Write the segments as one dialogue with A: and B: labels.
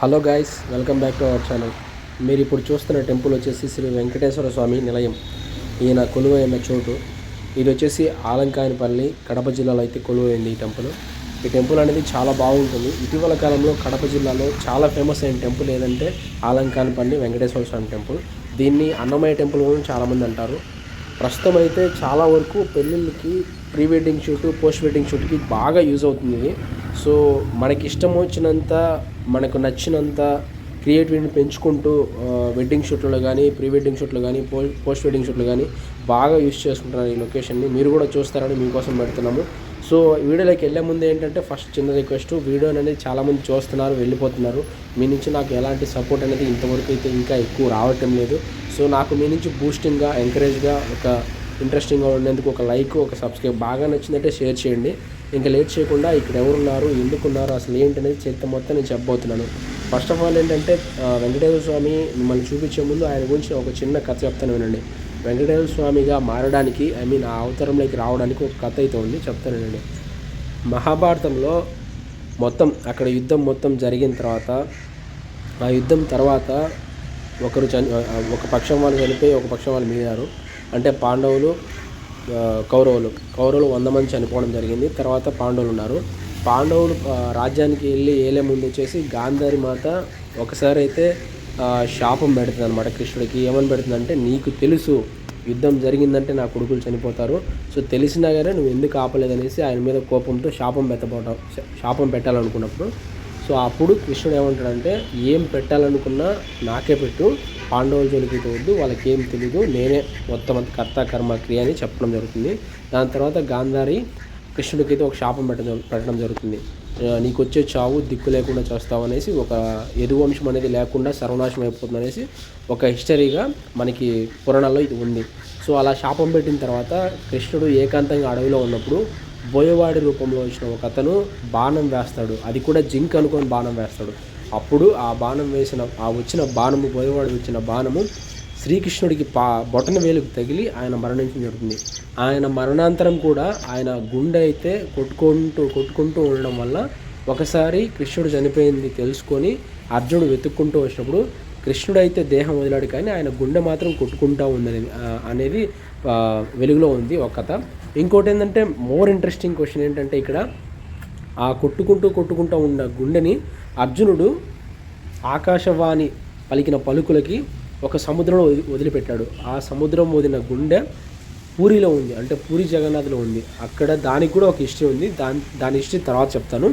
A: Hello guys, welcome back to our channel. మీరు ఇప్పుడు చూస్తున్న టెంపుల్ వచ్చేసి శ్రీ వెంకటేశ్వర స్వామి నిలయం. ఈయన కొలువైన చోటు ఇది వచ్చేసి ఆలంకాయనపల్లి, కడప జిల్లాలో అయితే కొలువైంది ఈ టెంపుల్. ఈ టెంపుల్ అనేది చాలా బాగుంటుంది. ఇటీవల కాలంలో కడప జిల్లాలో చాలా ఫేమస్ అయిన టెంపుల్ ఏదంటే ఆలంకాయనపల్లి వెంకటేశ్వర స్వామి టెంపుల్. దీన్ని అన్నమయ్య టెంపుల్ అని చాలామంది అంటారు. ప్రస్తుతం అయితే చాలా వరకు పెళ్ళిళ్ళకి, pre wedding shoot, post wedding షూట్కి బాగా యూజ్ అవుతుంది. సో మనకి ఇష్టం వచ్చినంత, మనకు నచ్చినంత క్రియేటివిటీని పెంచుకుంటూ వెడ్డింగ్ షూట్లో కానీ, ప్రీ వెడ్డింగ్ షూట్లో కానీ, పోస్ట్ వెడ్డింగ్ షూట్లో కానీ బాగా యూజ్ చేసుకుంటున్నారు ఈ లొకేషన్ని. మీరు కూడా చూస్తారని మీకోసం పెడుతున్నాము. సో వీడియోలోకి వెళ్ళే ముందు ఏంటంటే ఫస్ట్ చిన్న రిక్వెస్ట్, వీడియో అనేది చాలామంది చూస్తున్నారు, వెళ్ళిపోతున్నారు. మీ నుంచి నాకు ఎలాంటి సపోర్ట్ అనేది ఇంతవరకు అయితే ఇంకా ఎక్కువ రావటం లేదు. సో నాకు మీ నుంచి బూస్టింగ్గా, ఎంకరేజ్గా, ఒక ఇంట్రెస్టింగ్గా ఉండేందుకు ఒక లైక్, ఒక సబ్స్క్రైబ్, బాగా నచ్చిందంటే షేర్ చేయండి. ఇంకా లేట్ చేయకుండా ఇక్కడ ఎవరున్నారు, ఎందుకున్నారు, అసలు ఏంటనేది చరిత్ర మొత్తం నేను చెప్పబోతున్నాను. ఫస్ట్ ఆఫ్ ఆల్ ఏంటంటే వెంకటేశ్వర స్వామి మిమ్మల్ని చూపించే ముందు ఆయన గురించి ఒక చిన్న కథ చెప్తాను వినండి. వెంకటేశ్వర స్వామిగా మారడానికి, ఆ అవతారంలోకి రావడానికి ఒక కథ అయితే ఉంది, చెప్తాను వినండి. మహాభారతంలో మొత్తం అక్కడ యుద్ధం మొత్తం జరిగిన తర్వాత, ఆ యుద్ధం తర్వాత ఒక పక్షం వాళ్ళు చనిపోయి ఒక పక్షం వాళ్ళు మిగిలారు. అంటే పాండవులు, కౌరవులు 100 మంది చనిపోవడం జరిగింది. తర్వాత పాండవులు ఉన్నారు. పాండవులు రాజ్యానికి వెళ్ళి ఏలే ముందు వచ్చేసి గాంధారి మాత ఒకసారి అయితే శాపం పెడుతుంది అనమాట కృష్ణుడికి. ఏమని పెడుతుందంటే, నీకు తెలుసు యుద్ధం జరిగిందంటే నా కొడుకులు చనిపోతారు, సో తెలిసినా కానీ నువ్వు ఎందుకు ఆపలేదనేసి ఆయన మీద కోపంతో శాపం పెట్టాలనుకున్నప్పుడు, సో అప్పుడు కృష్ణుడు ఏమంటాడంటే, ఏం పెట్టాలనుకున్నా నాకే పెట్టు, పాండవుల జోలికి వద్దు, వాళ్ళకి ఏం తెలీదు, నేనే మొత్తం అంత కర్త కర్మ క్రియ అని చెప్పడం జరుగుతుంది. దాని తర్వాత గాంధారి కృష్ణుడికి అయితే ఒక శాపం పెట్టడం జరుగుతుంది. నీకు వచ్చే చావు దిక్కు లేకుండా చేస్తావు అనేసి, ఒక యదువంశం అనేది లేకుండా సర్వనాశం అయిపోతుంది అనేసి ఒక హిస్టరీగా మనకి పురాణాల్లో ఇది ఉంది. సో అలా శాపం పెట్టిన తర్వాత కృష్ణుడు ఏకాంతంగా అడవిలో ఉన్నప్పుడు బోయవాడి రూపంలో వచ్చిన ఒక అతను బాణం వేస్తాడు. అది కూడా జింక్ అనుకొని బాణం వేస్తాడు. అప్పుడు ఆ బాణం వచ్చిన బాణము, బోయవాడు వచ్చిన బాణము శ్రీకృష్ణుడికి బొటన వేలుకు తగిలి ఆయన మరణించడం జరుగుతుంది. ఆయన మరణాంతరం కూడా ఆయన గుండె అయితే కొట్టుకుంటూ ఉండడం వల్ల ఒకసారి కృష్ణుడు చనిపోయింది తెలుసుకొని అర్జునుడు వెతుక్కుంటూ వచ్చినప్పుడు కృష్ణుడు అయితే దేహం వదిలాడు, కానీ ఆయన గుండె మాత్రం కొట్టుకుంటూ ఉంది అనేది వెలుగులో ఉంది ఒక కథ. ఇంకోటి ఏంటంటే, మోర్ ఇంట్రెస్టింగ్ క్వశ్చన్ ఏంటంటే, ఇక్కడ ఆ కొట్టుకుంటూ ఉన్న గుండెని అర్జునుడు ఆకాశవాణి పలికిన పలుకులకి ఒక సముద్రంలో వదిలిపెట్టాడు. ఆ సముద్రం వదిలిన గుండె పూరిలో ఉంది, అంటే పూరి జగన్నాథ్లో ఉంది. అక్కడ దానికి కూడా ఒక హిస్టరీ ఉంది. దాని హిస్టరీ తర్వాత చెప్తాను.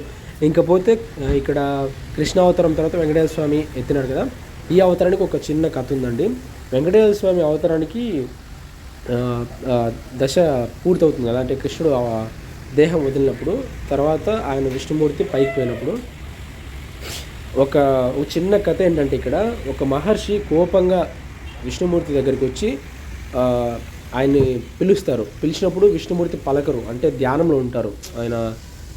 A: ఇంకపోతే ఇక్కడ కృష్ణావతారం తర్వాత వెంకటేశ్వర స్వామి ఎత్తినాడు కదా, ఈ అవతారానికి ఒక చిన్న కథ ఉందండి. వెంకటేశ్వర స్వామి అవతారానికి దశ పూర్తవుతుంది కదా, అంటే కృష్ణుడు దేహం వదిలినప్పుడు, తర్వాత ఆయన విష్ణుమూర్తి పైకి పోయినప్పుడు ఒక చిన్న కథ ఏంటంటే, ఇక్కడ ఒక మహర్షి కోపంగా విష్ణుమూర్తి దగ్గరికి వచ్చి ఆయన్ని పిలిచినప్పుడు విష్ణుమూర్తి పలకరు, అంటే ధ్యానంలో ఉంటారు. ఆయన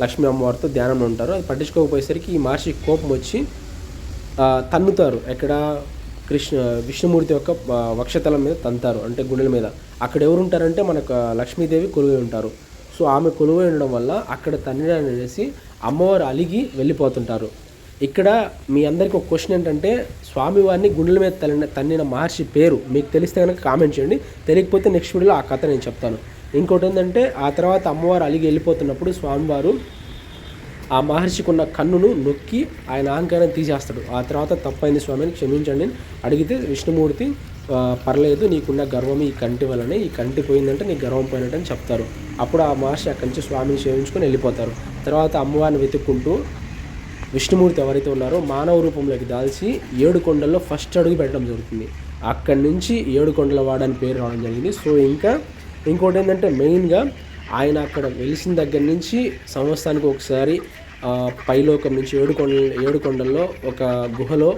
A: లక్ష్మీ అమ్మవారితో ధ్యానంలో ఉంటారు. అది పట్టించుకోకపోయేసరికి ఈ మహర్షి కోపం వచ్చి తన్నుతారు. ఎక్కడ విష్ణుమూర్తి యొక్క వక్షతలం మీద తంతారు, అంటే గుండెల మీద. అక్కడ ఎవరు ఉంటారంటే మనకు లక్ష్మీదేవి కొలువై ఉంటారు. సో ఆమె కొలువై ఉండడం వల్ల అక్కడ తన్నడాన్ని అనేసి అమ్మవారు అలిగి వెళ్ళిపోతుంటారు. ఇక్కడ మీ అందరికీ ఒక క్వశ్చన్ ఏంటంటే, స్వామివారిని గుండెల మీద తన్నిన మహర్షి పేరు మీకు తెలిస్తే కనుక కామెంట్ చేయండి. తెలియకపోతే నెక్స్ట్ వీడియోలో ఆ కథ నేను చెప్తాను. ఇంకోటి ఏంటంటే, ఆ తర్వాత అమ్మవారు అలిగి వెళ్ళిపోతున్నప్పుడు స్వామివారు ఆ మహర్షికి ఉన్న కన్నును నొక్కి ఆయన అహంకారం తీసేస్తాడు. ఆ తర్వాత తప్పైంది స్వామిని క్షమించండి అడిగితే విష్ణుమూర్తి, పర్లేదు, నీకున్న గర్వం ఈ కంటి వల్లనే, ఈ కంటి పోయిందంటే నీ గర్వం పోయినట్టని చెప్తారు. అప్పుడు ఆ మహర్షి అక్కడి నుంచి స్వామిని సేవించుకొని వెళ్ళిపోతారు. తర్వాత అమ్మవారిని వెతుక్కుంటూ విష్ణుమూర్తి ఎవరైతే ఉన్నారో మానవ రూపంలోకి దాల్చి 7 కొండల్లో ఫస్ట్ అడుగు పెట్టడం జరుగుతుంది. అక్కడి నుంచి 7 కొండల వాడని పేరు రావడం జరిగింది. సో ఇంకోటి ఏంటంటే, మెయిన్గా ఆయన అక్కడ వెలిసిన దగ్గర నుంచి సంవత్సరానికి ఒకసారి పైలోకం నుంచి 7 కొండల్లో ఒక గుహలో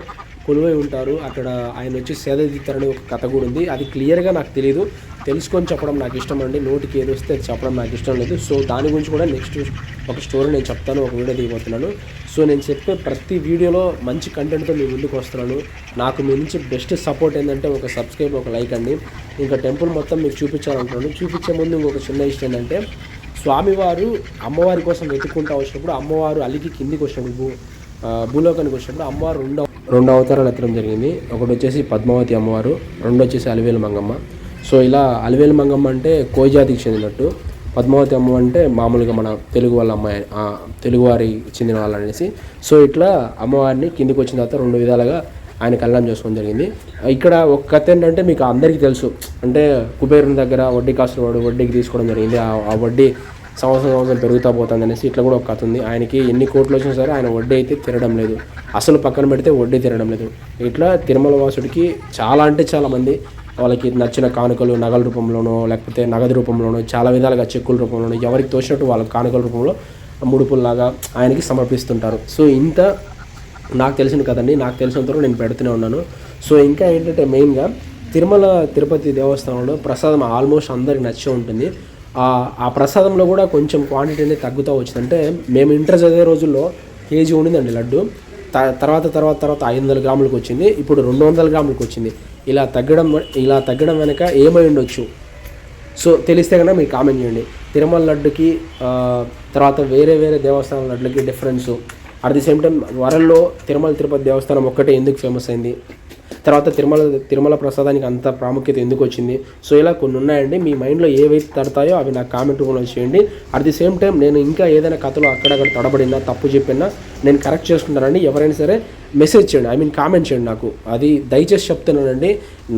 A: కొలువై ఉంటారు. అక్కడ ఆయన వచ్చి సేద తీస్తారని ఒక కథ కూడా ఉంది. అది క్లియర్గా నాకు తెలియదు, తెలుసుకొని చెప్పడం నాకు ఇష్టం అండి. నోటికి ఏది వస్తే చెప్పడం నాకు ఇష్టం లేదు. సో దాని గురించి కూడా నెక్స్ట్ ఒక స్టోరీ నేను చెప్తాను, ఒక వీడియో దిగబోతున్నాను. సో నేను చెప్పే ప్రతి వీడియోలో మంచి కంటెంట్తో మీ ముందుకు వస్తున్నాను. నాకు మీ నుంచి బెస్ట్ సపోర్ట్ ఏంటంటే ఒక సబ్స్క్రైబ్, ఒక లైక్ అండి. ఇంకా టెంపుల్ మొత్తం మీకు చూపించాలనుకున్నాను. చూపించే ముందు ఇంకొక చిన్న ఇష్టం ఏంటంటే, స్వామివారు అమ్మవారి కోసం వెతుక్కుంటూ వచ్చినప్పుడు అమ్మవారు అలిగి కిందికి వచ్చినప్పుడు భూలోకానికి వచ్చినప్పుడు అమ్మవారు రెండు అవతారాలు ఎత్తడం జరిగింది. ఒకటి వచ్చేసి పద్మావతి అమ్మవారు, రెండు వచ్చేసి అలివేలు మంగమ్మ. సో ఇలా అలివేలు మంగమ్మ అంటే కోయి జాతికి చెందినట్టు, పద్మావతి అమ్మ అంటే మామూలుగా మన తెలుగు వాళ్ళ అమ్మాయి, తెలుగువారి చెందిన వాళ్ళు అనేసి. సో ఇట్లా అమ్మవారిని కిందికి వచ్చిన తర్వాత రెండు విధాలుగా ఆయన కళ్యాణం చేసుకోవడం జరిగింది. ఇక్కడ ఒక కథ ఏంటంటే మీకు అందరికీ తెలుసు, అంటే కుబేరుని దగ్గర వడ్డీ కాసులు వాడు వడ్డీకి తీసుకోవడం జరిగింది. ఆ వడ్డీ సంవత్సరం పెరుగుతూ పోతుంది అనేసి ఇట్లా కూడా ఒక కథ ఉంది. ఆయనకి ఎన్ని కోట్లు వచ్చినా సరే ఆయన వడ్డీ అయితే తిరగడం లేదు, అసలు పక్కన పెడితే వడ్డీ తిరగడం లేదు. ఇట్లా తిరుమల వాసుడికి చాలా అంటే చాలామంది వాళ్ళకి నచ్చిన కానుకలు నగల రూపంలోనో లేకపోతే నగదు రూపంలోనో చాలా విధాలుగా చెక్కుల రూపంలోనో ఎవరికి తోచినట్టు వాళ్ళ కానుకల రూపంలో ముడుపుల్లాగా ఆయనకి సమర్పిస్తుంటారు. సో ఇంత నాకు తెలిసిన కదండి, నాకు తెలిసినంతవరకు నేను పెడుతూనే ఉన్నాను. సో ఇంకా ఏంటంటే మెయిన్గా తిరుపతి దేవస్థానంలో ప్రసాదం ఆల్మోస్ట్ అందరికి నచ్చే ఉంటుంది. ఆ ప్రసాదంలో కూడా కొంచెం క్వాంటిటీ అనేది తగ్గుతూ వచ్చింది. అంటే మేము ఇంటర్ చదివే రోజుల్లో కేజీ ఉండిందండి లడ్డు, తర్వాత 500 గ్రాములకు వచ్చింది, ఇప్పుడు 200 గ్రాములకు వచ్చింది. ఇలా తగ్గడం వెనక ఏమై ఉండొచ్చు? సో తెలిస్తే కన్నా మీరు కామెంట్ చేయండి. తిరుమల లడ్డుకి తర్వాత వేరే దేవస్థానం లడ్డుకి difference, at the same time వరల్లో తిరుపతి దేవస్థానం ఒక్కటే ఎందుకు ఫేమస్ అయింది, తర్వాత తిరుమల ప్రసాదానికి అంత ప్రాముఖ్యత ఎందుకు వచ్చింది. సో ఇలా కొన్ని ఉన్నాయండి, మీ మైండ్లో ఏవైతే తడతాయో అవి నాకు కామెంట్ రూపంలో చేయండి. అట్ ది సేమ్ టైం నేను ఇంకా ఏదైనా కథలో అక్కడక్కడ తడబడినా తప్పు చెప్పినా నేను కరెక్ట్ చేసుకుంటానండి. ఎవరైనా సరే మెసేజ్ చేయండి, కామెంట్ చేయండి నాకు. అది దయచేసి చెప్తున్నానండి,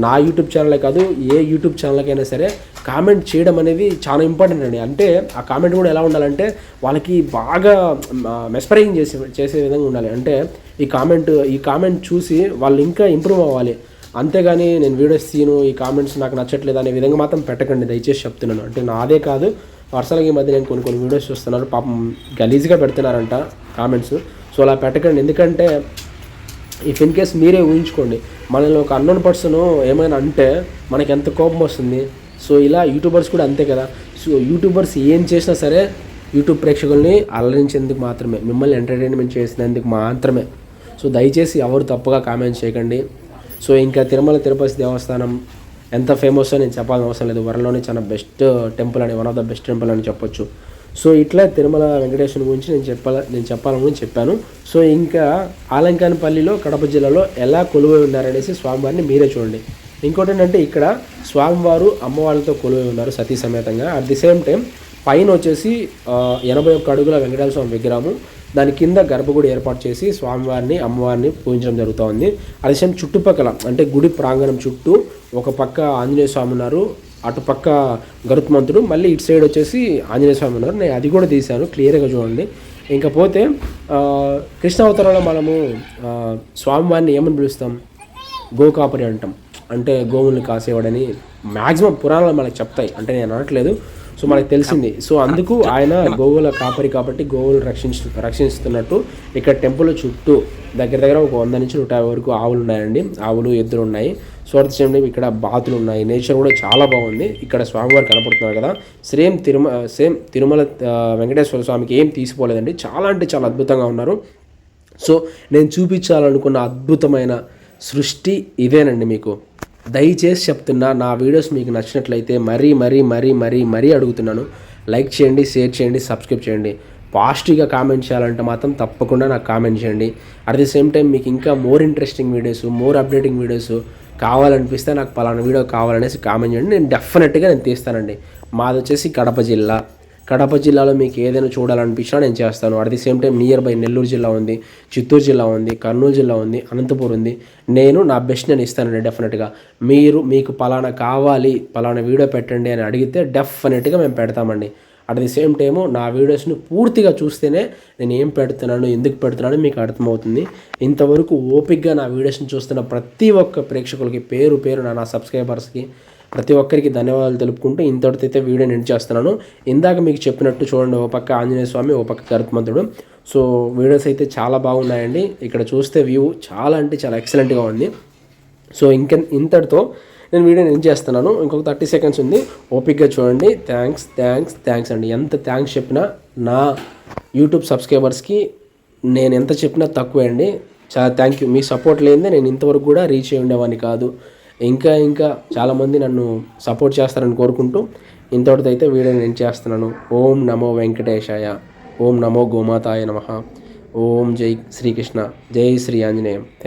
A: నా యూట్యూబ్ ఛానలే కాదు ఏ యూట్యూబ్ ఛానల్కైనా సరే కామెంట్ చేయడం అనేది చాలా ఇంపార్టెంట్ అండి. అంటే ఆ కామెంట్ కూడా ఎలా ఉండాలంటే వాళ్ళకి బాగా మెస్పరైజింగ్ చేసే విధంగా ఉండాలి. అంటే ఈ కామెంట్ చూసి వాళ్ళు ఇంకా ఇంప్రూవ్ అవ్వాలి. అంతేగాని నేను వీడియోస్ తీను ఈ కామెంట్స్ నాకు నచ్చట్లేదు అనే విధంగా మాత్రం పెట్టకండి, దయచేసి చెప్తున్నాను. అంటే నాదే కాదు, పర్సనల్గా ఈ మధ్య నేను కొన్ని వీడియోస్ చూస్తున్నాను, పాపం గలీజ్గా పెడుతున్నారంట కామెంట్స్. సో అలా పెట్టకండి, ఎందుకంటే ఇఫ్ ఇన్ కేస్ మీరే ఊహించుకోండి, మనలో ఒక అన్నోన్ పర్సన్ ఏమైనా అంటే మనకి ఎంత కోపం వస్తుంది. సో ఇలా యూట్యూబర్స్ కూడా అంతే కదా. సో యూట్యూబర్స్ ఏం చేసినా సరే యూట్యూబ్ ప్రేక్షకుల్ని అలరించేందుకు మాత్రమే, మిమ్మల్ని ఎంటర్టైన్మెంట్ చేసినందుకు మాత్రమే. సో దయచేసి ఎవరు తప్పుగా కామెంట్ చేయకండి. సో ఇంకా తిరుపతి దేవస్థానం ఎంత ఫేమస్ నేను చెప్పాల్సిన అవసరం లేదు, వరల్డ్లోనే చాలా బెస్ట్ టెంపుల్ అని, one of the best temple అని చెప్పొచ్చు. సో ఇట్లా తిరుమల వెంకటేశ్వరుని గురించి నేను చెప్పాలని చెప్పాను. సో ఇంకా ఆలంకానపల్లిలో కడప జిల్లాలో ఎలా కొలువై ఉన్నారనేసి స్వామివారిని మీరే చూడండి. ఇంకోటి ఏంటంటే ఇక్కడ స్వామివారు అమ్మవారితో కొలువై ఉన్నారు సతీ సమేతంగా. అట్ ది సేమ్ టైం పైన వచ్చేసి 81 అడుగుల వెంకటేశ్వర స్వామి విగ్రహము, దాని కింద గర్భగుడి ఏర్పాటు చేసి స్వామివారిని అమ్మవారిని పూజించడం జరుగుతూ ఉంది. అదే సేమ్ చుట్టుపక్కల అంటే గుడి ప్రాంగణం చుట్టూ ఒక పక్క ఆంజనేయ స్వామి ఉన్నారు, అటుపక్క గరుత్మంతుడు, మళ్ళీ ఇటు సైడ్ వచ్చేసి ఆంజనేయ స్వామి ఉన్నారు. నేను అది కూడా తీశాను, క్లియర్గా చూడండి. ఇంకపోతే కృష్ణావతారంలో మనము స్వామివారిని ఏమని పిలుస్తాం? గోకాపరి అంటాం, అంటే గోవుల్ని కాసేవాడని మ్యాక్సిమం పురాణాలు మనకు చెప్తాయి, అంటే నేను అనట్లేదు, సో మనకు తెలిసింది. సో అందుకు ఆయన గోవుల కాపరి కాబట్టి గోవులు రక్షిస్తున్నట్టు ఇక్కడ టెంపుల్ చుట్టూ దగ్గర ఒక 100 నుంచి 150 వరకు ఆవులు ఉన్నాయండి, ఆవులు ఎద్దులు ఉన్నాయి. సో అట్ సేమ్ టైం ఇక్కడ బాతులు ఉన్నాయి, నేచర్ కూడా చాలా బాగుంది. ఇక్కడ స్వామివారు కనపడుతున్నారు కదా, సేమ్ తిరుమల వెంకటేశ్వర స్వామికి ఏం తీసిపోలేదండి, చాలా అంటే చాలా అద్భుతంగా ఉన్నారు. సో నేను చూపించాలనుకున్న అద్భుతమైన సృష్టి ఇదేనండి. మీకు దయచేసి చెప్తున్నా, నా వీడియోస్ మీకు నచ్చినట్లయితే మరీ అడుగుతున్నాను, లైక్ చేయండి, షేర్ చేయండి, సబ్స్క్రైబ్ చేయండి. పాజిటివ్గా కామెంట్ చేయాలంటే మాత్రం తప్పకుండా నాకు కామెంట్ చేయండి. అట్ ది సేమ్ టైం మీకు ఇంకా more interesting videos, more updating videos కావాలనిపిస్తే నాకు పలానా వీడియో కావాలనేసి కామెంట్ చేయండి, నేను డెఫినెట్గా తీస్తానండి. మాది వచ్చేసి కడప జిల్లాలో మీకు ఏదైనా చూడాలనిపించినా నేను చేస్తాను. At the same time near by Nellore జిల్లా ఉంది, చిత్తూరు జిల్లా ఉంది, కర్నూలు జిల్లా ఉంది, అనంతపురం ఉంది. నేను నా బెస్ట్ నేను ఇస్తానండి డెఫినెట్గా. మీకు పలానా కావాలి, పలానా వీడియో పెట్టండి అని అడిగితే డెఫినెట్గా మేము పెడతామండి. అట్ ది సేమ్ టైము నా వీడియోస్ని పూర్తిగా చూస్తేనే నేను ఏం పెడుతున్నాను, ఎందుకు పెడుతున్నాను మీకు అర్థమవుతుంది. ఇంతవరకు ఓపిక్గా నా వీడియోస్ని చూస్తున్న ప్రతి ఒక్క ప్రేక్షకులకి పేరు నా సబ్స్క్రైబర్స్కి ప్రతి ఒక్కరికి ధన్యవాదాలు తెలుపుకుంటూ ఇంతటితో వీడియోని ఎండ్ చేస్తున్నాను. ఇందాక మీకు చెప్పినట్టు చూడండి, ఓ పక్క ఆంజనేయ స్వామి, ఓ పక్క గరుత్మంతుడు. సో వీడియోస్ అయితే చాలా బాగున్నాయండి. ఇక్కడ చూస్తే వ్యూ చాలా అంటే చాలా ఎక్సలెంట్గా ఉంది. సో ఇంతటితో నేను వీడియోని ఎండ్ చేస్తున్నాను. ఇంకొక 30 సెకండ్స్ ఉంది, ఓపిక్గా చూడండి. థ్యాంక్స్ అండి. ఎంత థ్యాంక్స్ చెప్పినా నా యూట్యూబ్ సబ్స్క్రైబర్స్కి నేను ఎంత చెప్పినా తక్కువే అండి. చాలా థ్యాంక్ యూ. మీ సపోర్ట్ లేనిదే నేను ఇంతవరకు కూడా రీచ్ అయ్యి ఉండేవాడిని కాదు. ఇంకా చాలామంది నన్ను సపోర్ట్ చేస్తారని కోరుకుంటూ ఇంతటితో అయితే వీడియోని ఎండ్ చేస్తున్నాను. ఓం నమో వెంకటేశాయ, ఓం నమో గోమాతాయ నమః. ఓం జై శ్రీకృష్ణ, జై శ్రీ ఆంజనేయం. థ్యాంక్